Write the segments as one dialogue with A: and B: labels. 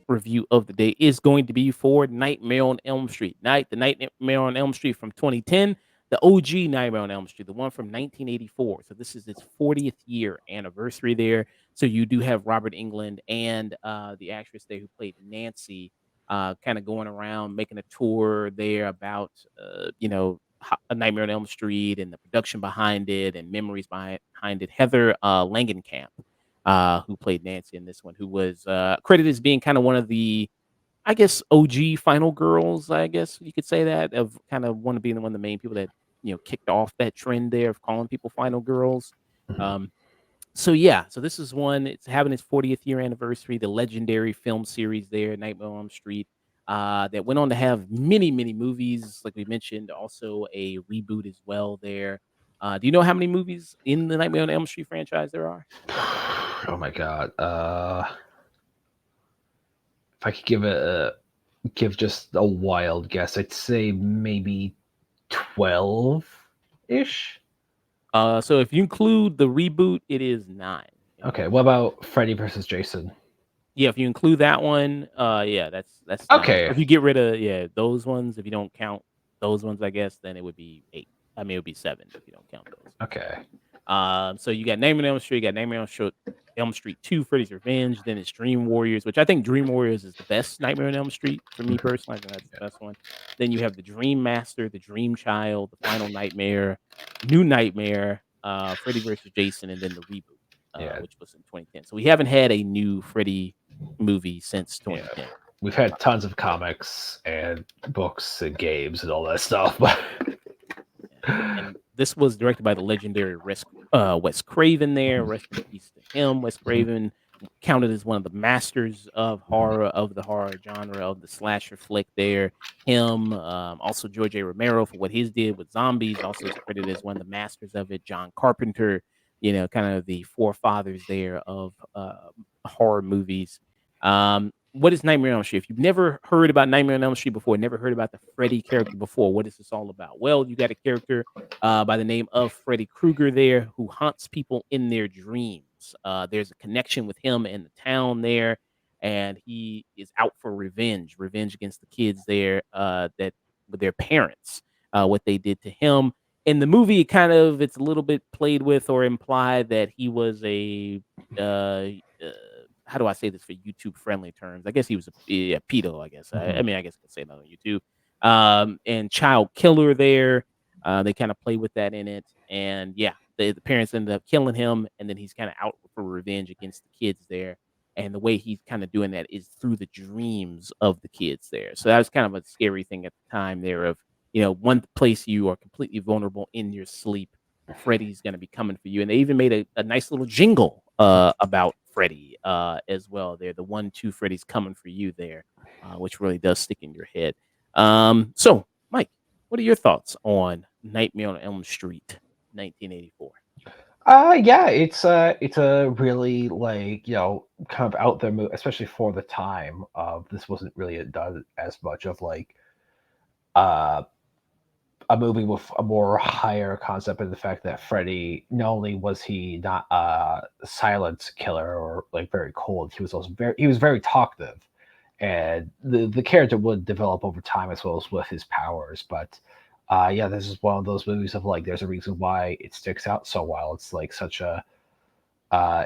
A: Review of the day is going to be for Nightmare on Elm Street. The Nightmare on Elm Street from 2010, the OG Nightmare on Elm Street, the one from 1984. So this is its 40th year anniversary there. So you do have Robert Englund and the actress there who played Nancy, kind of going around making a tour there about, A Nightmare on Elm Street and the production behind it and memories behind it. Heather Langenkamp, who played Nancy in this one, who was credited as being kind of one of the, I guess, OG Final Girls. I guess you could say that, of kind of one of being one of the main people that kicked off that trend there of calling people Final Girls.
B: Mhm.
A: Um, so yeah, so this is one. It's having its 40th year anniversary. The legendary film series there, Nightmare on Elm Street, that went on to have many, many movies, like we mentioned. Also a reboot as well. There. Do you know how many movies in the Nightmare on Elm Street franchise there are?
B: Oh my god. If I could give just a wild guess, I'd say maybe 12 ish.
A: So if you include the reboot, it is 9.
B: Okay, what about Freddy versus Jason?
A: Yeah, if you include that one, yeah, that's 9.
B: Okay.
A: If you get rid of those ones, if you don't count those ones, I guess, then it would be 8. I mean, it would be 7 if you don't count those.
B: Okay.
A: So you got Nightmare on Elm Street, you got Nightmare on Elm Street 2, Freddy's Revenge, then it's Dream Warriors, which I think Dream Warriors is the best Nightmare on Elm Street for me personally. I think that's the best one. Then you have the Dream Master, the Dream Child, the Final Nightmare, New Nightmare, Freddy versus Jason, and then the reboot,
B: Yeah.
A: which was in 2010. So we haven't had a new Freddy movie since
B: Yeah.
A: 2010.
B: We've had tons of comics and books and games and all that stuff, but
A: And this was directed by the legendary Wes Craven there. Rest in peace to him. Wes Craven counted as one of the masters of horror, of the horror genre, of the slasher flick there. Him, also George A. Romero for what his did with zombies, also is credited as one of the masters of it. John Carpenter, kind of the forefathers there of horror movies. What is Nightmare on Elm Street? If you've never heard about Nightmare on Elm Street before, never heard about the Freddy character before, what is this all about? Well, you got a character by the name of Freddy Krueger there who haunts people in their dreams. There's a connection with him and the town there, and he is out for revenge against the kids there, that with their parents, what they did to him. In the movie, it's a little bit played with or implied that he was a uh, uh, how do I say this for YouTube friendly terms? I guess he was a pedo. I guess. I mean, I guess I could say that on YouTube. And child killer there. They kind of play with that in it, and yeah, the parents ended up killing him, and then he's kind of out for revenge against the kids there. And the way he's kind of doing that is through the dreams of the kids there. So that was kind of a scary thing at the time there of, one place you are completely vulnerable in your sleep. Freddy's going to be coming for you. And they even made a nice little jingle about Freddy as well there. The 1-2 Freddy's coming for you there, which really does stick in your head. So, Mike, what are your thoughts on Nightmare on Elm Street 1984?
B: yeah, it's a really kind of out there movie, especially for the time. This wasn't really done as much of uh a movie with a more higher concept in the fact that Freddy, not only was he not a silent killer or very cold, he was also very talkative, and the character would develop over time as well as with his powers. But yeah, this is one of those movies of there's a reason why it sticks out so well. It's such a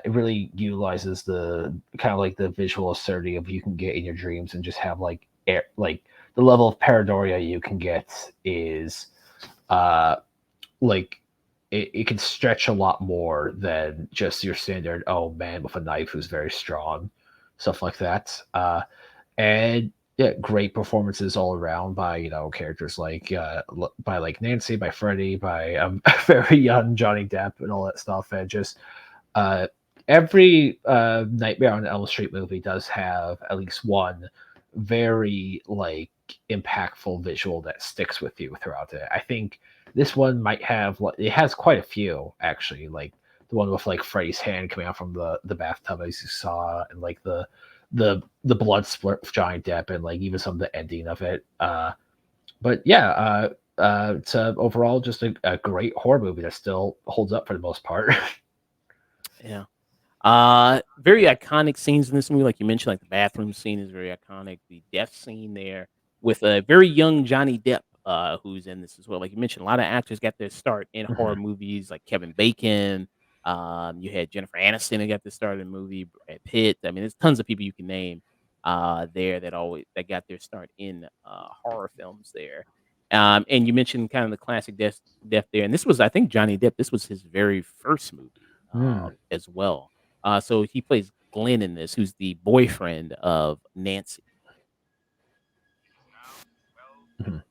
B: it really utilizes the kind of the visual absurdity of you can get in your dreams and just have the level of paranoia you can get is uh like it can stretch a lot more than just your standard man with a knife who's very strong, stuff like that. And yeah, great performances all around by characters by Nancy, by Freddy, by very young Johnny Depp and all that stuff. And just every Nightmare on Elm Street movie does have at least one very impactful visual that sticks with you throughout it. I think this one might have it has quite a few actually, the one with Freddy's hand coming out from the bathtub as you saw, and the blood split with Johnny Depp and like even some of the ending of it. But yeah, it's overall just a great horror movie that still holds up for the most part.
A: Yeah. Very iconic scenes in this movie, like you mentioned, like the bathroom scene is very iconic. The death scene there with a very young Johnny Depp, who's in this as well. Like you mentioned, a lot of actors got their start in horror
B: Mhm.
A: movies, like Kevin Bacon. You had Jennifer Aniston who got their start in a movie, Brad Pitt. I mean, there's tons of people you can name there that got their start in horror films there. And you mentioned kind of the classic death there, and this was, I think, Johnny Depp. This was his very first movie
B: Mm.
A: as well. So he plays Glenn in this, who's the boyfriend of Nancy.
B: Mhm.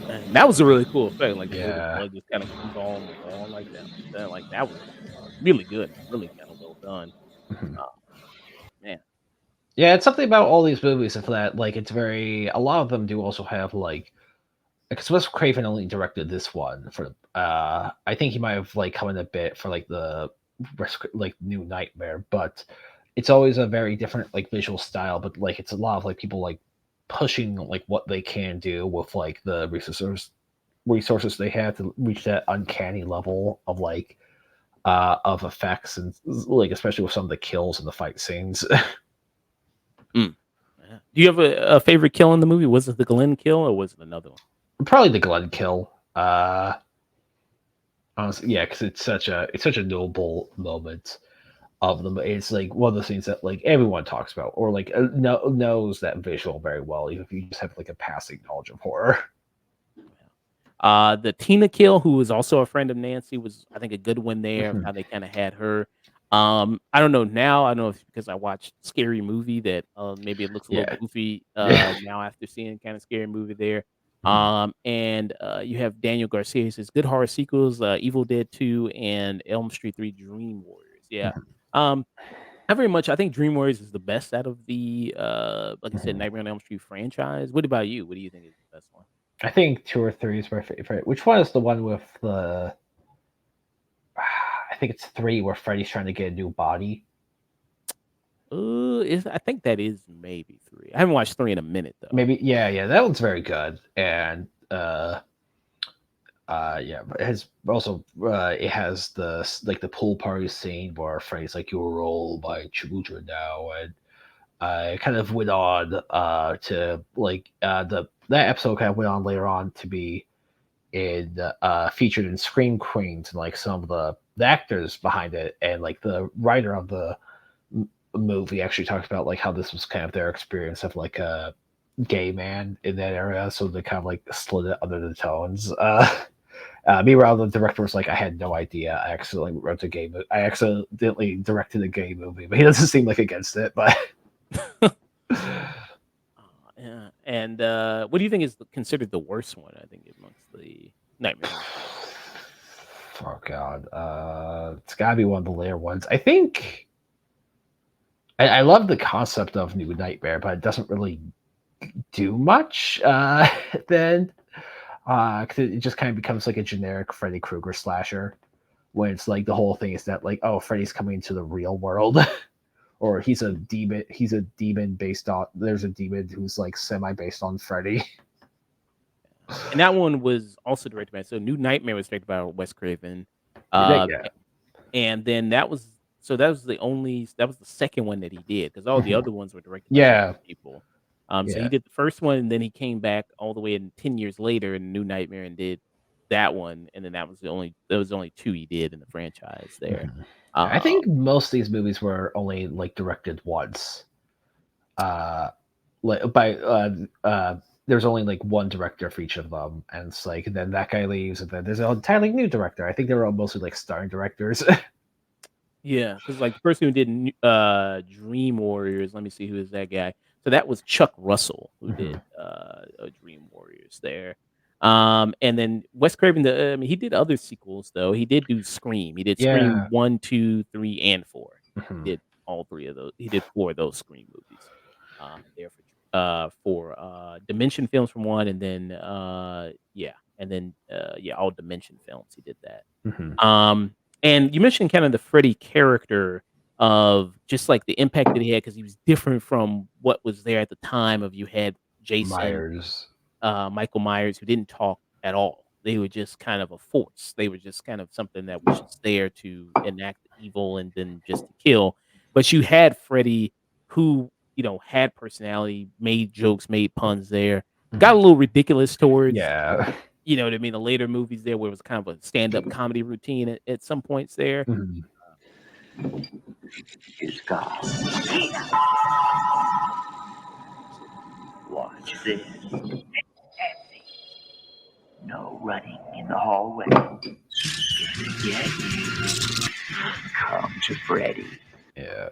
A: And that was a really cool effect, like, the way the
B: Yeah.
A: blood just kinda comes on the wall like that. Like, that was really good, really kinda well done.
B: Mhm.
A: Uh, man.
B: Yeah, it's something about all these movies of that, like, it's very a lot of them do also have, like because Wes Craven only directed this one for, I think he might have, like, come in a bit for, like, the like, New Nightmare, but it's always a very different, like, visual style, but, like, it's a lot of, like, people, like, pushing, like, what they can do with, like, the resources they have to reach that uncanny level of effects and, like, especially with some of the kills and the fight scenes.
A: Mm. Yeah. Do you have a favorite kill in the movie? Was it the Glenn kill or was it another one?
B: Probably the Glenn kill. Honestly, yeah, because it's such a noble moment of them. It's like one of those things that like everyone talks about, or like knows that visual very well, even if you just have like a passing knowledge of horror.
A: The Tina kill, who was also a friend of Nancy, was, I think, a good one there of
B: Mhm.
A: how they kinda had her. I don't know now, I don't know if it's because I watched Scary Movie that, maybe it looks a little
B: Yeah,
A: goofy,
B: yeah.
A: now after seeing kinda Scary Movie there.
B: Mhm.
A: You have Daniel Garcia, he says, "Good horror sequels, Evil Dead 2 and Elm Street 3 Dream Warriors." Yeah.
B: Mhm.
A: Um, not very much. I think Dream Warriors is the best out of the, like I said,
B: Mhm.
A: Nightmare on Elm Street franchise. What about you? What do you think is the best one?
B: I think two or three is my favorite. Which one is the one with the? I think it's three where Freddy's trying to get a new body.
A: Is I think that is maybe 3. I haven't watched 3 in a minute, though.
B: Maybe yeah, yeah, that one's very good. And yeah, but it has also it has like the pool party scene where Freddy's like, "You roll my children now," and it kind of went on to like the that episode kind of went on later on to be in featured in Scream Queens and like some of the actors behind it and like the writer of the movie actually talked about like how this was kind of their experience of like a gay man in that area, so they kind of like slid it under the tones. Meanwhile, the director was like, "I had no idea. I accidentally wrote a gay movie. I accidentally directed a gay movie," but he doesn't seem like against it. But
A: Yeah, and, what do you think is considered the worst one, I think, amongst the Nightmare on Elm Street?
B: oh god, it's gotta be one of the later ones. I think I love the concept of New Nightmare, but it doesn't really do much. Then, because it just kind of becomes like a generic Freddy Krueger slasher, when it's like the whole thing is that like, oh, Freddy's coming into the real world. Or he's a demon. He's a demon based on. There's a demon who's like semi based on Freddy.
A: And that one was also directed by, so New Nightmare was directed by Wes Craven,
B: Yeah,
A: a and then that was the second one that he did, because all the
B: mhm.
A: other ones were directed by different
B: Yeah,
A: people. So he
B: yeah.
A: did the first one, and then he came back all the way in 10 years later in New Nightmare and did that one, and then there was only 2 he did in the franchise there.
B: Mhm. I
A: Um
B: think most of these movies were only like directed once. Uh, like by there's only like one director for each of them, and it's like then that guy leaves, and then there's an entirely new director. I think they were all mostly like starring directors.
A: Yeah, because like, the person who did Dream Warriors, let me see, who is that guy? So that was Chuck Russell who did
B: Mhm.
A: Dream Warriors there. And then Wes Craven, I mean, he did other sequels though. He did do Scream. He did Scream
B: Yeah.
A: 1, 2, 3, and 4. He
B: Mhm.
A: did all three of those. He did four of those Scream movies. There for Dimension Films from one, and then yeah, all Dimension Films. He did that.
B: Mhm.
A: And you mentioned kind of the Freddy character of just like the impact that he had because he was different from what was there at the time of you had Jason,
B: Myers.
A: Michael Myers, who didn't talk at all. They were just kind of a force. They were just kind of something that was just there to enact evil and then just to kill. But you had Freddy, who had personality, made jokes, made puns. There got
B: Mhm.
A: a little ridiculous towards
B: Yeah.
A: what I mean, the later movies there, where it was kind of a stand up comedy routine at some points there.
B: Mhm.
C: Is gone. Watch this. No running in the hallway. Get come to Freddy.
B: Yeah.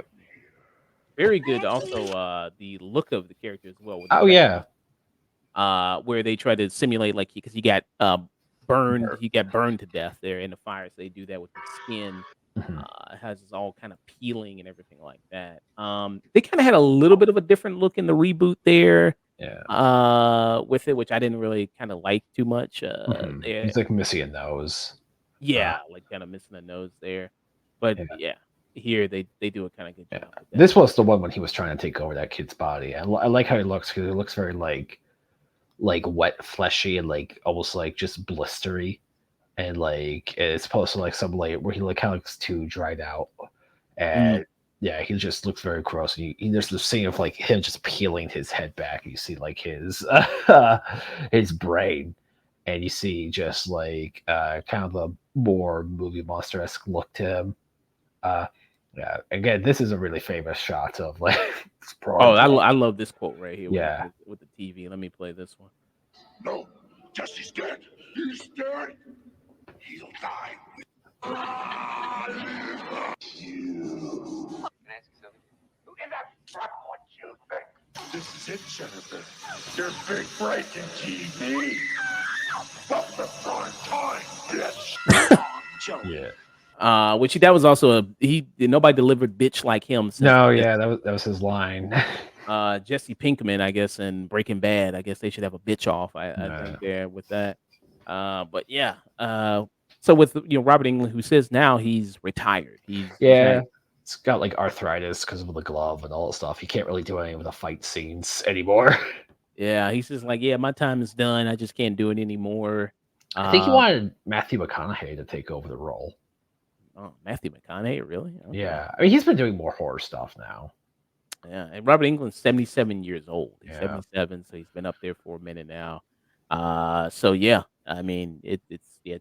A: Very good. Also, the look of the character as well, with the
B: Oh, yeah.
A: where they try to simulate like because
B: Or
A: he got burned to death there in the fire. So they do that with his skin.
B: Mhm.
A: Has this all kind of peeling and everything like that. They kind of had a little bit of a different look in the reboot there,
B: Yeah.
A: with it, which I didn't really kind of like too much.
B: Mhm.
A: There,
B: He's, like, missing a nose. Uh,
A: yeah, like kind of missing a nose there, but
B: yeah,
A: yeah, here they do a kind of good
B: yeah.
A: job with that.
B: This was the one when he was trying to take over that kid's body. I like how he looks because he looks very, like, wet, fleshy, and, like, almost, like, just blistery. And, like, it's supposed to, like, some, like, where he, like, kinda looks too dried out.
A: Mhm.
B: And, yeah, he just looks very gross. And there's the scene of, like, him just peeling his head back. You see, like, his his brain. And you see just like kind of the more movie monster-esque look to him. Uh, yeah, again, this is a really famous shot of like
A: Oh,
B: broad blood.
A: I love this quote right here
B: Yeah,
A: with the TV. Let me play this one.
D: No, Jesse's dead. He's dead. He'll die. You.
C: Can I ask you something? Who did that from what you think?
D: This is it, Jennifer. Your big break in TV. From the prime time, bitch.
C: Joey.
B: yeah.
A: Which that was also nobody delivered bitch like him since
B: No,
A: I
B: yeah,
A: guess
B: that was his line.
A: Jesse Pinkman, I guess, in Breaking Bad. I guess they should have a bitch off. I
B: uh,
A: think there with that. But yeah. So with Robert Englund, who says now he's retired. He's not.
B: yeah, it's got like arthritis because of the glove and all that stuff. He can't really do any of the fight scenes anymore.
A: Yeah, he's just like, yeah, my time is done. I just can't do it anymore.
B: I think he
A: Uh,
B: wanted Matthew McConaughey to take over the role.
A: oh, Matthew McConaughey, really? Okay.
B: Yeah, I mean he's been doing more horror stuff now.
A: Yeah, and Robert Englund's 77 years old. He's
B: Yeah.
A: 77, so he's been up there for a minute now. So yeah, I mean, it's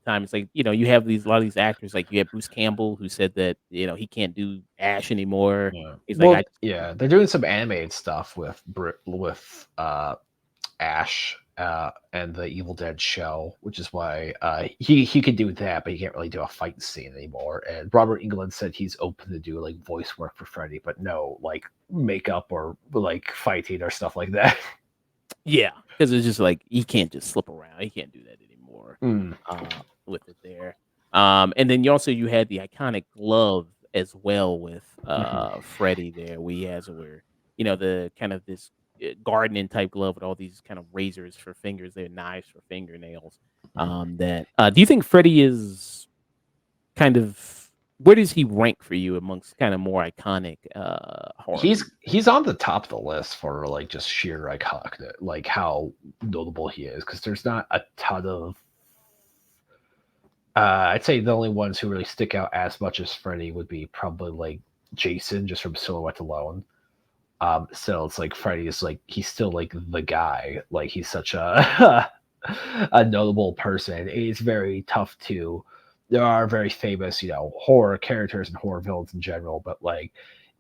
A: time. It's like you have a lot of these actors. Like you have Bruce Campbell, who said that he can't do Ash anymore.
B: Yeah.
A: He's like, I
B: Well,
A: just can't
B: yeah,
A: do
B: they're doing some animated stuff with Ash and the Evil Dead show, which is why he could do that, but he can't really do a fight scene anymore. And Robert Englund said he's open to do like voice work for Freddy, but no like makeup or like fighting or stuff like that.
A: Yeah, because it's just like he can't just slip around. He can't do that anymore.
B: Mm.
A: With it there. And then you had the iconic glove as well with
B: Mhm.
A: Freddy there. We has where the kind of this gardening type glove with all these kind of razors for fingers, they're knives for fingernails.
B: Mhm.
A: That do you think Freddy is kind of where does he rank for you amongst kind of more iconic horror movies?
B: He's on the top of the list for like just sheer iconic, like how notable he is, because there's not a ton of I'd say the only ones who really stick out as much as Freddy would be probably like Jason, just from silhouette alone. So it's like Freddy is like he's still like the guy. Like he's such a a notable person. It's very tough to. There are very famous, horror characters and horror villains in general, but like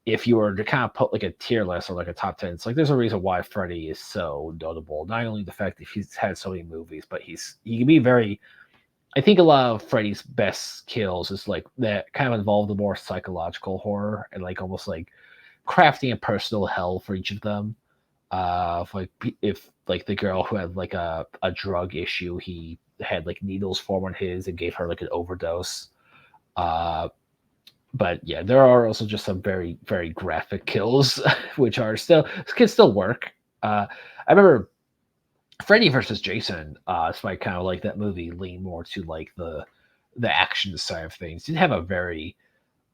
B: if you were to kind of put like a tier list or like a top 10, it's like there's a reason why Freddy is so notable. Not only the fact that he's had so many movies, but he can be very I think a lot of Freddy's best kills is like that kind of involve the more psychological horror and like almost like crafting a personal hell for each of them. like if like the girl who had like a drug issue, he had like needles form on his and gave her like an overdose. But yeah, there are also just some very very graphic kills, which are still can still work. I remember Freddy versus Jason. It's why I kind of like that movie lean more to like the action side of things. Didn't have a very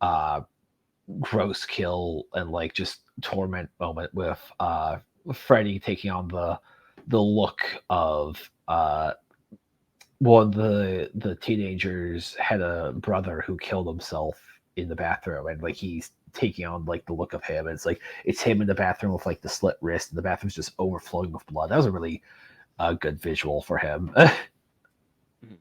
B: uh gross kill and like just torment moment with Freddy taking on the look of one of the teenagers had a brother who killed himself in the bathroom, and like he's taking on like the look of him. And it's like it's him in the bathroom with like the slit wrist, and the bathroom's just overflowing with blood. That was a really good visual for him.
A: Mhm.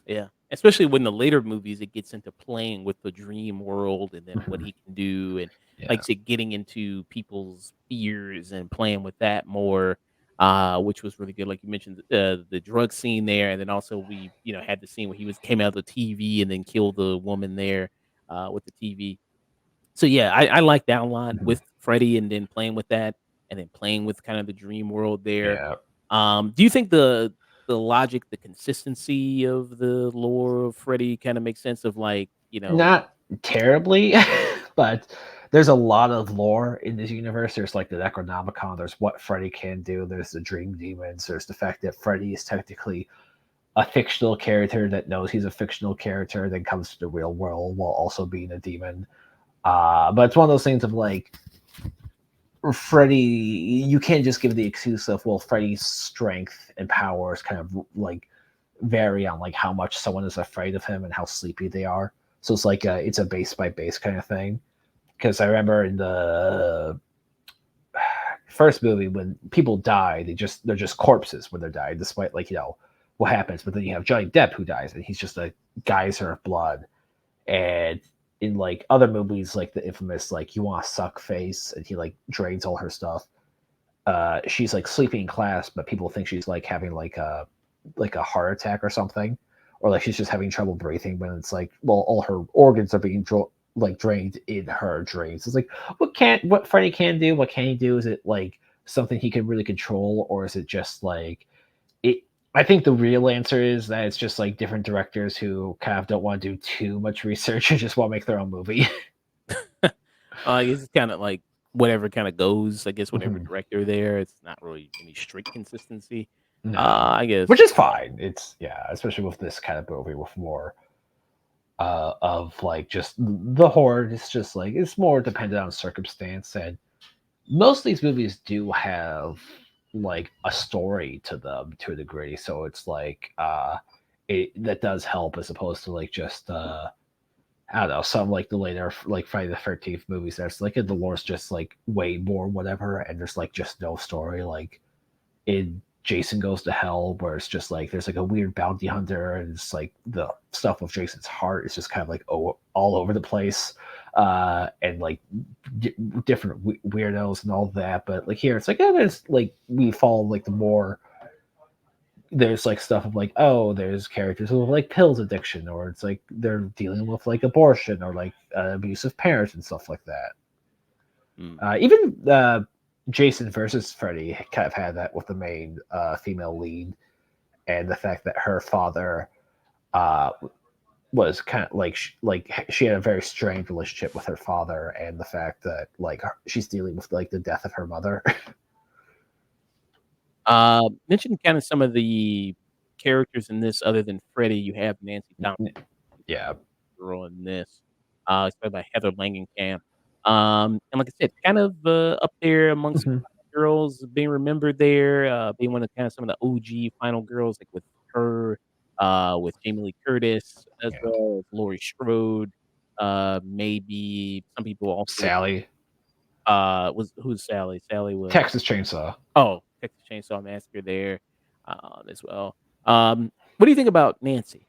A: Yeah, especially when the later movies it gets into playing with the dream world and then what
B: Mhm.
A: he can do, and like
B: Yeah.
A: I said, getting into people's fears and playing with that more, which was really good. Like you mentioned, the drug scene there, and then also we had the scene where he was came out of the TV and then killed the woman there with the TV. So yeah, I like that a lot
B: Mhm.
A: with Freddy, and then playing with that, and then playing with kind of the dream world there.
B: Yeah.
A: Do you think the logic, the consistency of the lore of Freddy kind of makes sense of like,
B: Not terribly, but there's a lot of lore in this universe. There's like the Necronomicon, there's what Freddy can do, there's the Dream Demons, there's the fact that Freddy is technically a fictional character that knows he's a fictional character, then comes to the real world while also being a demon. But it's one of those things of like Freddy, you can't just give the excuse of, well, Freddy's strength and powers kind of like vary on like how much someone is afraid of him and how sleepy they are. So it's like it's a base by base kind of thing. Because I remember in the first movie when people die, they're just corpses when they're dying, despite like what happens. But then you have Johnny Depp who dies, and he's just a geyser of blood. And in like other movies, like the infamous like you want to suck face, and he like drains all her stuff. She's like sleeping in class, but people think she's like having like a heart attack or something, or like she's just having trouble breathing. When it's like, well, all her organs are being like drained in her dreams. It's like, what Freddy can do? What can he do? Is it like something he can really control, or is it just like it? I think the real answer is that it's just like different directors who kind of don't want to do too much research and just want to make their own movie.
A: I guess it's kind of like whatever kind of goes. I guess whatever
B: Mhm.
A: director there, it's not really any strict consistency.
B: No,
A: I
B: which
A: guess.
B: is fine. It's yeah, especially with this kind of movie with more of like just the horde. It's just like it's more dependent on circumstance, and most of these movies do have like a story to them to a degree. So it's like it that does help as opposed to like just I don't know, some like the later like Friday the 13th movies. There's like the lore's just like way more whatever, and there's like just no story. Like in Jason Goes to Hell, where it's just like there's like a weird bounty hunter, and it's like the stuff with Jason's heart is just kind of like all over the place, and like different weirdos and all that. But like here, it's like there's like we follow like the more there's like stuff of like there's characters with like pills addiction, or it's like they're dealing with like abortion or like abusive parents and stuff like that.
A: Mm.
B: Even Jason versus Freddy kind of had that with the main female lead, and the fact that her father uh, was kind of like she had a very strained relationship with her father, and the fact that like she's dealing with like the death of her mother.
A: Mention kind of some of the characters in this other than Freddy. You have Nancy Thompson,
B: Yeah.
A: girl in this. It's played by Heather Langenkamp. And like I said, kind of up there amongst
B: Mhm.
A: girls being remembered there, being one of kind of some of the OG final girls, like with her, with Jamie Lee Curtis, as
B: Yeah.
A: well as Laurie Strode. Maybe some people also
B: Sally,
A: was who's Sally? Sally was
B: Texas Chainsaw.
A: Texas Chainsaw Massacre there, as well. What do you think about Nancy?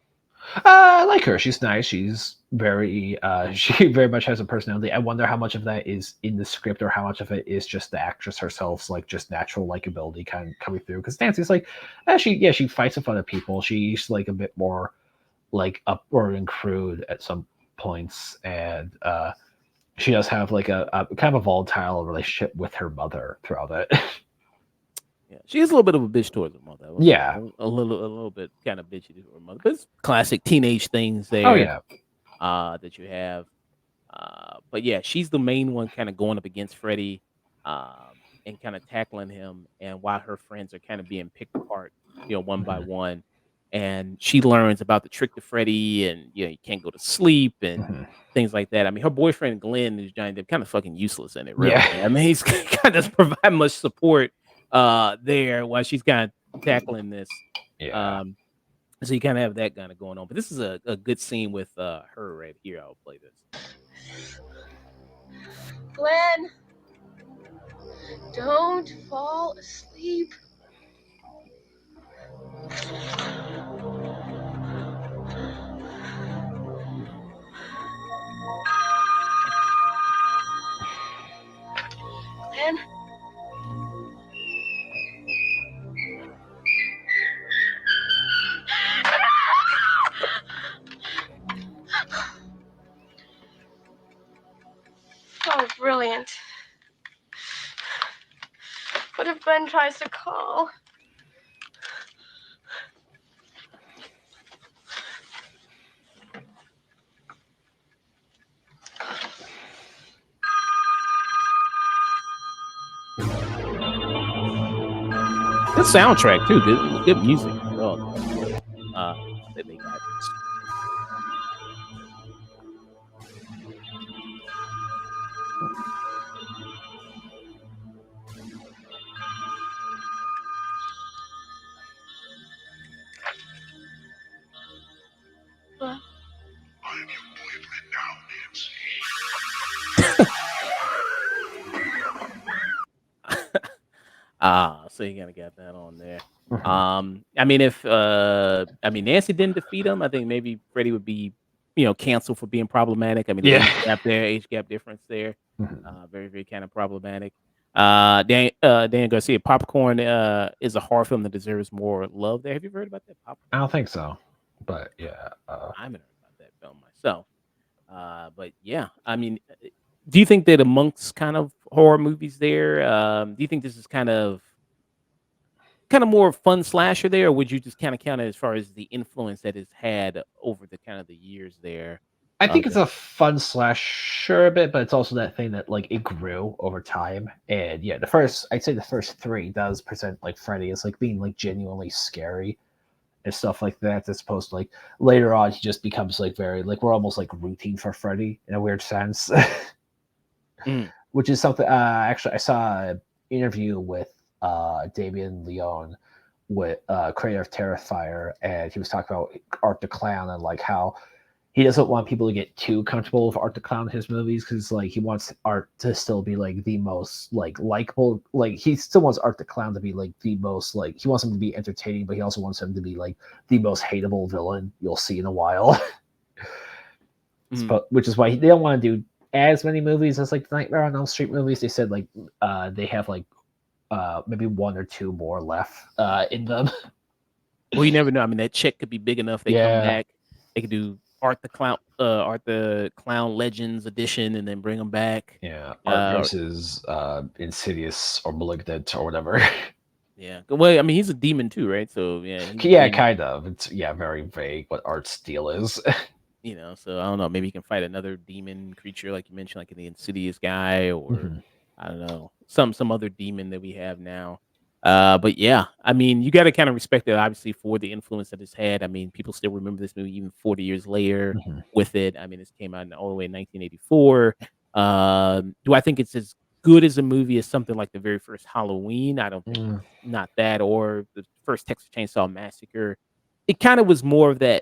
B: I like her. She's nice. She's very she very much has a personality. I wonder how much of that is in the script or how much of it is just the actress herself's like just natural likability kind of coming through. Because Nancy's like, she fights in front of people. She's like a bit more like upward and crude at some points, and she does have like a kind of a volatile relationship with her mother throughout it.
A: Yeah, she is a little bit of a bitch towards her mother. I will say
B: Yeah.
A: a little bit kind of bitchy to her mother, but it's classic teenage things
B: Oh
A: there
B: yeah.
A: that you have. But yeah, she's the main one kind of going up against Freddy and kind of tackling him, and while her friends are kind of being picked apart, one by
B: Mhm,
A: one. And she learns about the trick to Freddy, and you can't go to sleep and
B: mhm.
A: things like that. I mean, her boyfriend Glenn is Johnny Depp, kind of fucking useless in it, really.
B: Yeah.
A: I mean, he's kind of provide much support there while she's kind of tackling this.
B: Yeah.
A: Um, so you kind of have that kind of going on. But this is a good scene with her right here. I'll play this.
E: Glenn, don't fall asleep. Glenn? Oh, brilliant. What if Ben tries to call?
A: Good soundtrack too. Good music as well. That they got.
E: Well,
D: I'm your boyfriend now, Nancy.
A: So you kind of got that on there.
B: Mhm.
A: I mean, if Nancy didn't defeat him, I think maybe Freddie would be, canceled for being problematic. I mean, the
B: Yeah.
A: age gap difference there,
B: Mhm.
A: very, very kind of problematic. Dan Garcia, Popcorn is a horror film that deserves more love. There, have you heard about that
B: I
A: Popcorn?
B: don't think so, but yeah.
A: I haven't heard about that film myself. But yeah, I mean, do you think that amongst kind of horror movies there, do you think this is kind of more fun slasher there, or would you just kind of count it as far as the influence that it's had over the kind of the years there?
B: I think it's
A: The
B: a fun slasher a bit, but it's also that thing that like it grew over time. And yeah, I'd say the first three does present like Freddy as like being like genuinely scary and stuff like that, as opposed to like later on he just becomes like very like we're almost like routine for Freddy in a weird sense.
A: Mm,
B: Which is something actually I saw an interview with Damien Leone with creator of Terrifier, and he was talking about Art the Clown and like how he doesn't want people to get too comfortable with Art the Clown in his movies because like he wants Art to still be like the most like likable, like he still wants Art the Clown to be like the most like he wants him to be entertaining, but he also wants him to be like the most hateable villain you'll see in a while.
A: mm.
B: Which is why they don't want to do as many movies as like the Nightmare on Elm Street movies. They said like they have like maybe one or two more left in them.
A: Well, you never know. I mean, that check could be big enough. They come
B: Yeah,
A: back, they could do Art the Clown Legends edition, and then bring them back.
B: yeah. Art
A: Uh,
B: versus Insidious or Malignant or whatever.
A: yeah. Well, I mean, he's a demon too, right? So yeah, he's a
B: Yeah,
A: demon.
B: kind of. It's yeah, very vague what Art's deal is.
A: So I don't know. Maybe he can fight another demon creature, like you mentioned, like in the Insidious guy, or
B: Mhm,
A: I don't know, some other demon that we have now. But yeah, I mean, you got to kind of respect it, obviously, for the influence that it's had. I mean, people still remember this movie even 40 years later
B: mhm.
A: with it. I mean, this came out all the way in 1984. Do I think it's as good as a movie as something like the very first Halloween? I don't think
B: Mm,
A: it's not that, or the first Texas Chainsaw Massacre. It kind of was more of the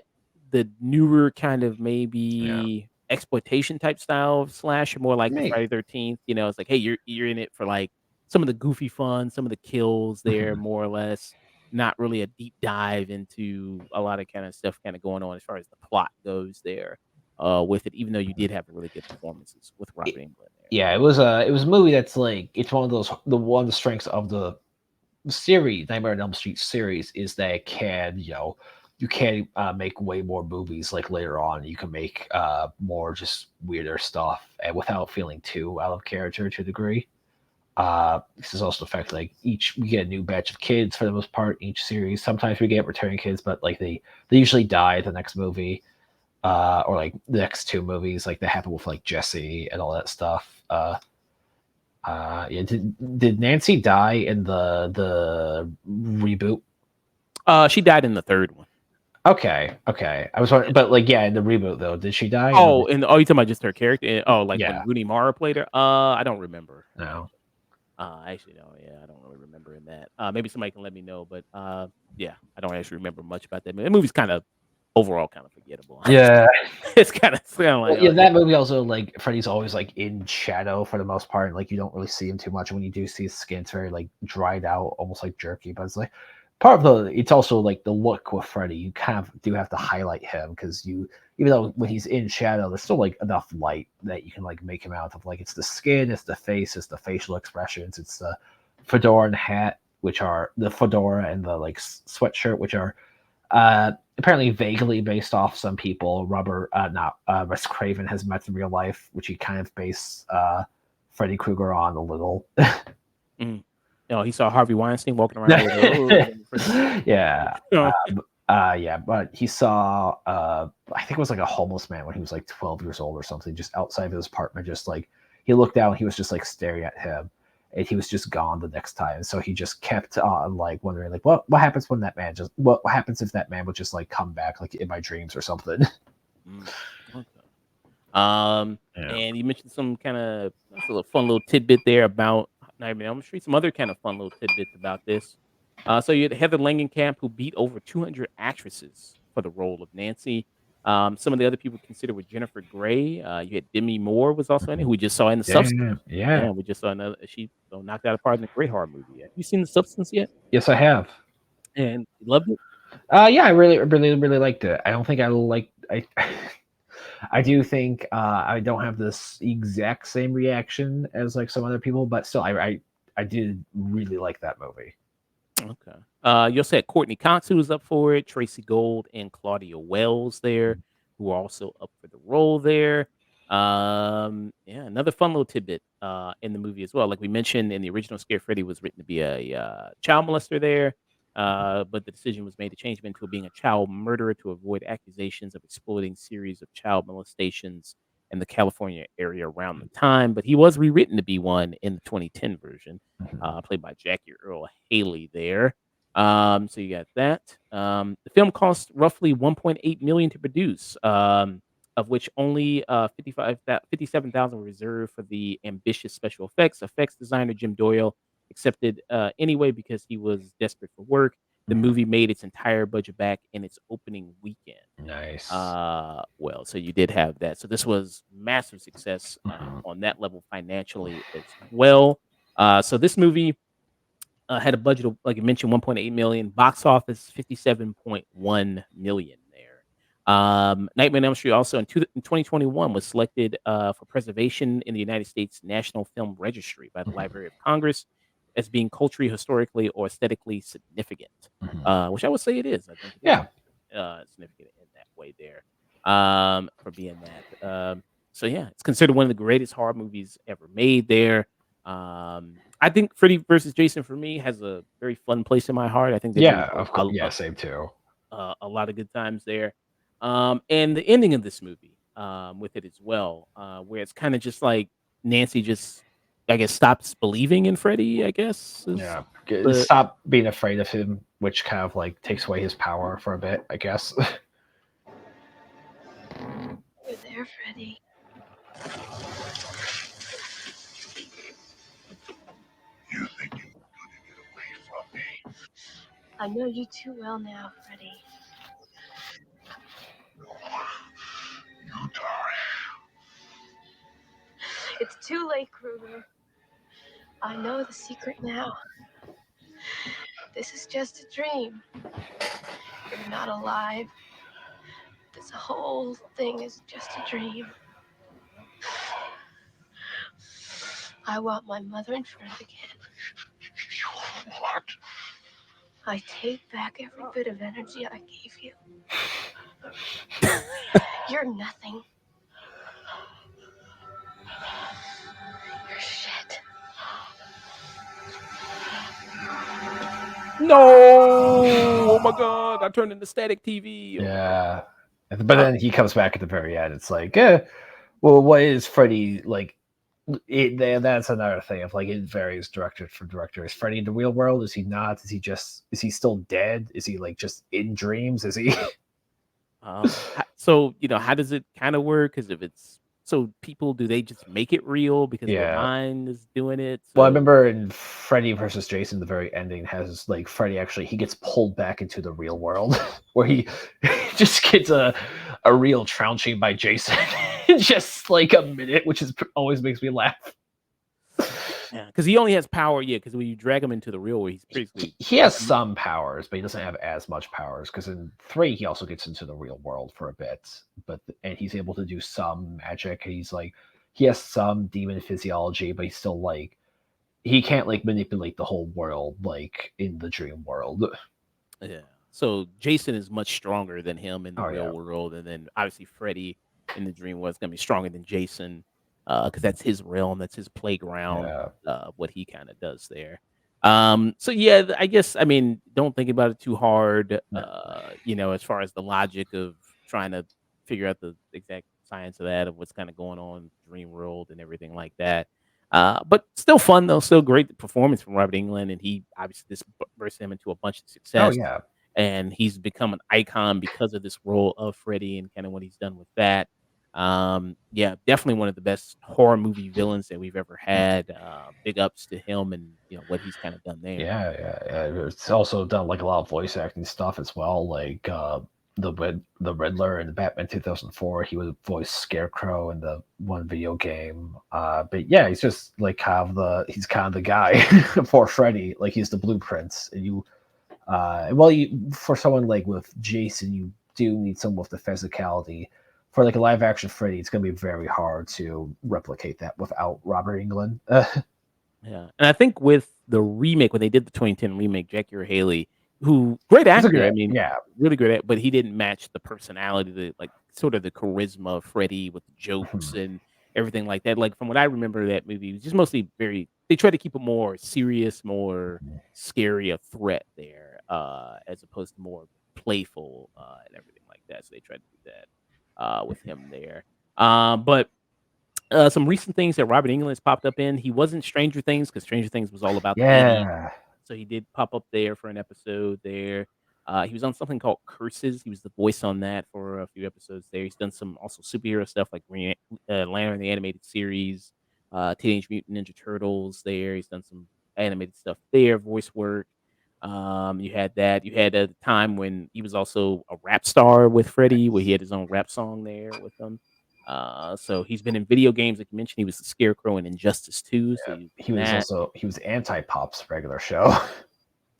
A: newer kind of
B: yeah.
A: maybe exploitation type style of slasher, more like the
B: Me.
A: Friday 13th. It's like, hey, you're in it for like some of the goofy fun, some of the kills there,
B: Mhm.
A: more or less. Not really a deep dive into a lot of kind of stuff kind of going on as far as the plot goes there. With it, even though you did have really good performances with
B: It-
A: Robert Englund there.
B: yeah, it was a movie that's like it's one of those the one strengths of the series, Nightmare on Elm Street series, is that it can, you can make way more movies like later on. You can make more just weirder stuff and without feeling too out of character to a degree. This is also the fact like we get a new batch of kids for the most part each series. Sometimes we get returning kids, but like they usually die the next movie, or like the next two movies, like that happen with like Jesse and all that stuff. Yeah. Did Nancy die in the reboot?
A: She died in the third one.
B: Okay. I was wondering, but like, yeah, in the reboot though, did she die?
A: Oh, you talking about just her character? Oh, like when
B: Yeah.
A: Rooney Mara played her? I don't remember.
B: No.
A: Actually, no, yeah, I don't really remember in that. Maybe somebody can let me know, but yeah, I don't actually remember much about that movie. The movie's kind of overall kind of forgettable.
B: Yeah.
A: It's kind of like,
B: Yeah, that movie also, like, Freddy's always like in shadow for the most part. Like, you don't really see him too much. When you do see his skin, it's very like dried out, almost like jerky. But it's like part of it's also like the look with Freddy. You kind of do have to highlight him because even though when he's in shadow, there's still like enough light that you can like make him out of. Like, it's the skin, it's the face, it's the facial expressions, it's the fedora and hat, which are the fedora and the like sweatshirt, which are apparently vaguely based off some people. Wes Craven has met in real life, which he kind of based Freddy Krueger on a little.
A: mm. He saw Harvey Weinstein walking around with
B: Yeah. Yeah, but he saw I think it was like a homeless man when he was like 12 years old or something, just outside of his apartment, just like he looked out and he was just like staring at him, and he was just gone the next time. So he just kept on like wondering like what happens when that man just what happens if that man would just like come back like in my dreams or something.
A: Okay.
B: Yeah.
A: And you mentioned some kind of that's a little fun little tidbit there about Nightmare on Elm Street. Some other kind of fun little tidbits about this. So you had Heather Langenkamp, who beat over 200 actresses for the role of Nancy. Some of the other people considered were Jennifer Grey. You had Demi Moore was also in it, who we just saw in the Substance.
B: Yeah.
A: We just saw another. She knocked out a part in the Great Horror movie. Have you seen the Substance yet?
B: Yes, I have.
A: And you loved it.
B: Yeah, I really liked it. I don't think I like I do think I don't have this exact same reaction as like some other people, but still, I did really like that movie.
A: Okay. You also had Courtney Cox, who was up for it, Tracy Gold and Claudia Wells there, who are also up for the role there. Yeah, another fun little tidbit in the movie as well. Like we mentioned in the original, Scare Freddy was written to be a child molester there, but the decision was made to change him into being a child murderer to avoid accusations of exploiting series of child molestations in the California area around the time. But he was rewritten to be one in the 2010 version, played by Jackie Earl Haley there. So you got that. The film cost roughly 1.8 million to produce, of which only 57,000 were reserved for the ambitious special effects. Effects designer Jim Doyle accepted anyway because he was desperate for work. The movie made its entire budget back in its opening weekend.
B: Nice.
A: Well, so you did have that. So this was massive success on that level financially as well. So this movie had a budget of, like I mentioned, 1.8 million. Box office 57.1 million there. Nightmare on Elm Street also in 2021 was selected for preservation in the United States National Film Registry by the Library of Congress as being culturally, historically, or aesthetically significant, which I would say it is. I think it is significant in that way there for being that. So yeah, it's considered one of the greatest horror movies ever made there. I think Freddy versus Jason for me has a very fun place in my heart. I think they bring
B: Of course. Yeah, same too.
A: a lot of good times there. And the ending of this movie with it as well, where it's kind of just like Nancy just, I guess, stops believing in Freddy, I guess.
B: Stop being afraid of him, which kind of like takes away his power for a bit, I guess.
E: You're there, Freddy.
D: You think you're gonna get away from me?
E: I know you too well now, Freddy.
D: You die.
E: It's too late, Krueger. I know the secret now. This is just a dream. You're not alive. This whole thing is just a dream. I want my mother and friend again.
D: What?
E: I take back every bit of energy I gave you. You're nothing. You're shit.
A: No! Oh my god! I turned into static TV. Oh my god!
B: Yeah. But then he comes back at the very end. It's like, well, what is Freddy like? That's another thing of like it varies director for director. Is Freddy in the real world? Is he not? Is he still dead? Is he like just in dreams? Is he?
A: So how does it kind of work? Because if it's so people, do they just make it real because their
B: Yeah.
A: mind is doing it?
B: Well, I
A: So
B: remember in Freddy versus Jason, the very ending has like Freddy actually he gets pulled back into the real world where he just gets a real trouncing by Jason in just like a minute, which is always makes me laugh.
A: yeah, because he only has power. Yeah, because when you drag him into the real world, he's basically
B: He has some powers, but he doesn't have as much powers because in 3 he also gets into the real world for a bit, and he's able to do some magic. He's like he has some demon physiology, but he's still like he can't like manipulate the whole world like in the dream world.
A: yeah. So Jason is much stronger than him in the
B: Oh
A: real
B: yeah,
A: world, and then obviously Freddy in the dream was gonna be stronger than Jason, because that's his realm, that's his playground,
B: yeah,
A: what he kind of does there. So yeah, I guess I mean don't think about it too hard.
B: no,
A: As far as the logic of trying to figure out the exact science of that, of what's kind of going on in the dream world and everything like that. But still fun though, still great performance from Robert England, and he obviously this burst him into a bunch of
B: oh
A: success,
B: yeah,
A: and he's become an icon because of this role of Freddy and kind of what he's done with that. Yeah, definitely one of the best horror movie villains that we've ever had. Big ups to him and what he's kind of done there.
B: yeah. It's also done like a lot of voice acting stuff as well, like the Riddler in Batman 2004. He would voice Scarecrow in the one video game. But yeah, he's just like he's kind of the guy for Freddy. Like he's the blueprints, and you for someone like with Jason, you do need someone with the physicality. For like a live action Freddy, it's gonna be very hard to replicate that without Robert England.
A: Yeah, and I think with the remake, when they did the 2010 remake, Jackie Earle Haley, who great
B: He's a
A: actor,
B: good,
A: I mean,
B: yeah.
A: really great, but he didn't match the personality, the like sort of the charisma of Freddie with the jokes
B: Mhm.
A: and everything like that. Like from what I remember, that movie was just mostly very. They tried to keep a more serious, more scary a threat there, as opposed to more playful and everything like that. So they tried to do that with him there. But some recent things that Robert Englund has popped up in. He wasn't Stranger Things because Stranger Things was all about the 80s.
B: Yeah.
A: So he did pop up there for an episode there. He was on something called Curses. He was the voice on that for a few episodes there. He's done some also superhero stuff like Lantern, the animated series, Teenage Mutant Ninja Turtles there. He's done some animated stuff there, voice work. You had that. You had a time when he was also a rap star with Freddie, where he had his own rap song there with them. So he's been in video games, like you mentioned. He was the Scarecrow in Injustice 2, so he was in that.
B: He was anti-pop's regular show.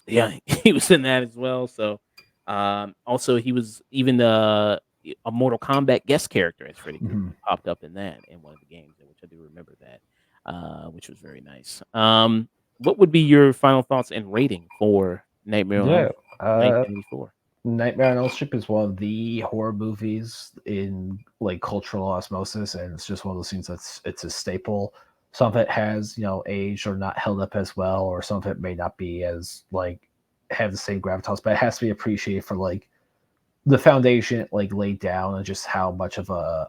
A: Yeah, he was in that as well. So, also he was even a Mortal Kombat guest character as Freddy Krueger.
B: Mhm.
A: He popped up in that in one of the games, which I do remember that, which was very nice. What would be your final thoughts and rating for Nightmare on Elm
B: Yeah.
A: Street,
B: Uh,
A: 1984?
B: Nightmare on Elm Street is one of the horror movies in like cultural osmosis, and it's just one of those things it's a staple. Some of it has aged or not held up as well, or some of it may not be as like have the same gravitas, but it has to be appreciated for like the foundation it like laid down and just how much of a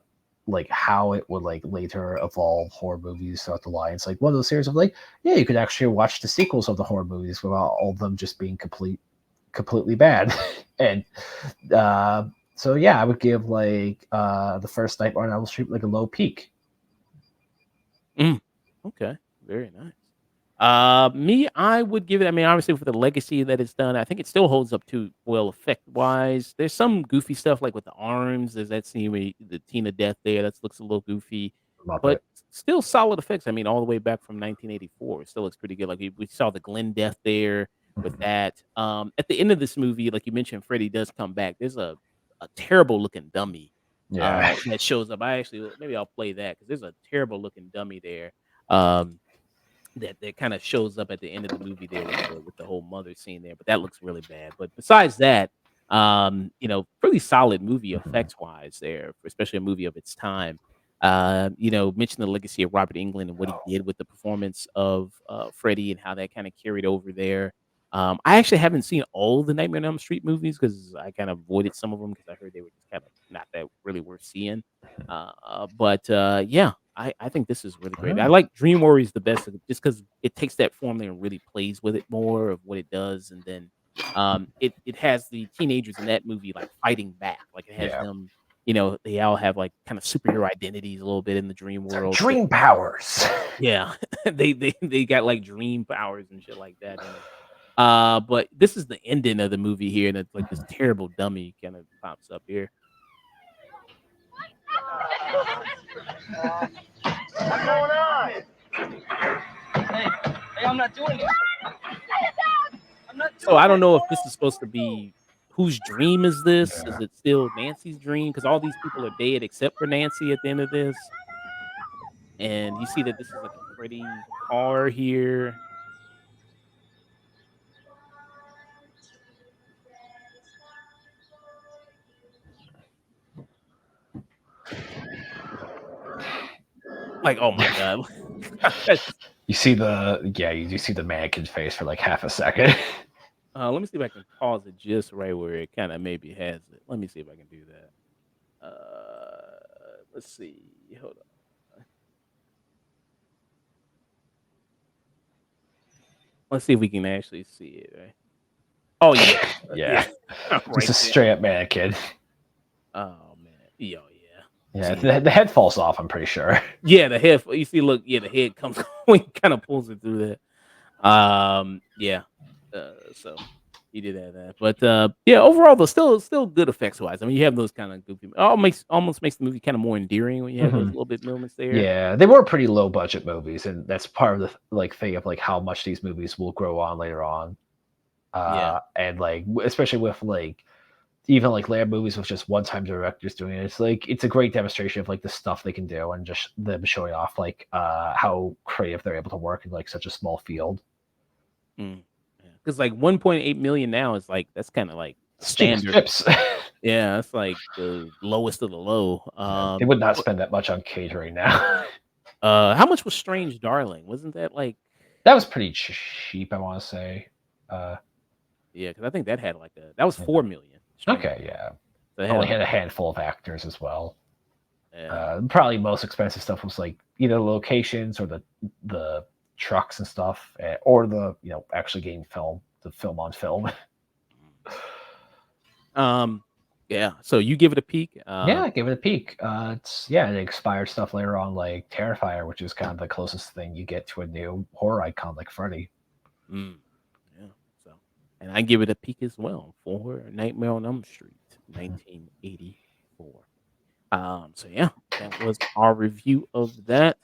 B: like how it would like later evolve horror movies throughout the line. It's like one of those series of like, yeah, you could actually watch the sequels of the horror movies without all of them just being completely bad. And so yeah, I would give like the first Nightmare on Elm Street like a low peak.
A: Mm, okay, very nice. Me, I would give it. I mean, obviously, for the legacy that it's done, I think it still holds up to well, effect wise. There's some goofy stuff like with the arms. There's that scene where the Tina death there that looks a little goofy,
B: Love
A: but
B: it.
A: still solid effects. I mean, all the way back from 1984, it still looks pretty good. Like we saw the Glenn death there with
B: Mhm.
A: that. At the end of this movie, like you mentioned, Freddy does come back. There's a terrible looking dummy
B: Yeah.
A: that shows up. I actually maybe I'll play that because there's a terrible looking dummy there. Um, that kind of shows up at the end of the movie there with the whole mother scene there, but that looks really bad. But besides that, pretty solid movie
B: Mhm.
A: effects wise there, especially a movie of its time. Mention the legacy of Robert Englund and what he did with the performance of Freddie and how that kind of carried over there. I actually haven't seen all the Nightmare on Elm Street movies because I kind of avoided some of them because I heard they were just kind of not that really worth seeing. But yeah, I think this is really great. I
B: Alright.
A: like Dream Warriors the best just because it takes that formula and really plays with it more of what it does, and then it has the teenagers in that movie like fighting back, like it has
B: Yeah.
A: them. They all have like kind of superhero identities a little bit in the dream world. So
B: Dream powers.
A: yeah, they got like dream powers and shit like that in it. But this is the ending of the movie here, and it's like this terrible dummy kind of pops up here.
C: What's going on?
F: Hey, I'm not doing this. I'm not
A: So
F: doing
A: I don't
F: it.
A: know if this is supposed to be whose dream is this?
B: Yeah.
A: Is it still Nancy's dream? Because all these people are dead except for Nancy at the end of this. And you see that this is like a Freddy car here. Like, oh my god.
B: You see you do see the mannequin face for like half a second.
A: Let me see if I can pause it just right where it kind of maybe has it. Let me see if I can do that. Let's see. Hold on. Let's see if we can actually see it. Right? Oh yeah,
B: Yeah.
A: right
B: Just a
A: there.
B: straight up mannequin.
A: Oh man, yeah.
B: Yeah,
A: See.
B: the head falls off, I'm pretty sure.
A: Yeah, the head. You see, look, yeah, the head comes, kind of pulls it through that. Yeah. So he did have that, but yeah, overall, though, still good effects wise. I mean, you have those kind of goofy. Almost makes the movie kind of more endearing when you have those
B: Mhm.
A: little bit moments there.
B: Yeah, they were pretty low budget movies, and that's part of the like thing of like how much these movies will grow on later on.
A: Yeah.
B: And like especially with like even like later movies with just one time directors doing it, it's a great demonstration of like the stuff they can do and just them showing off like how creative they're able to work in like such a small field.
A: Because like 1.8 million now is like that's kind of like
B: It's cheap as
A: standard.
B: chips.
A: Yeah, that's like the lowest of the low.
B: They would not spend that much on catering now.
A: How much was Strange Darling? Wasn't that like
B: That was pretty cheap, I want to say.
A: yeah? Because I think that had like that was 4 million. Strange
B: Okay,
A: Darling.
B: yeah.
A: So it
B: Only
A: like,
B: had a handful of actors as well.
A: yeah.
B: Probably most expensive stuff was like either the locations or the trucks and stuff, or the actually getting the film on film.
A: Yeah. So you give it a peek.
B: Yeah, give it a peek. It expired stuff later on, like Terrifier, which is kind of the closest thing you get to a new horror icon like Freddy.
A: Yeah. So, and I give it a peek as well for Nightmare on Elm Street, 1984. So yeah, that was our review of that.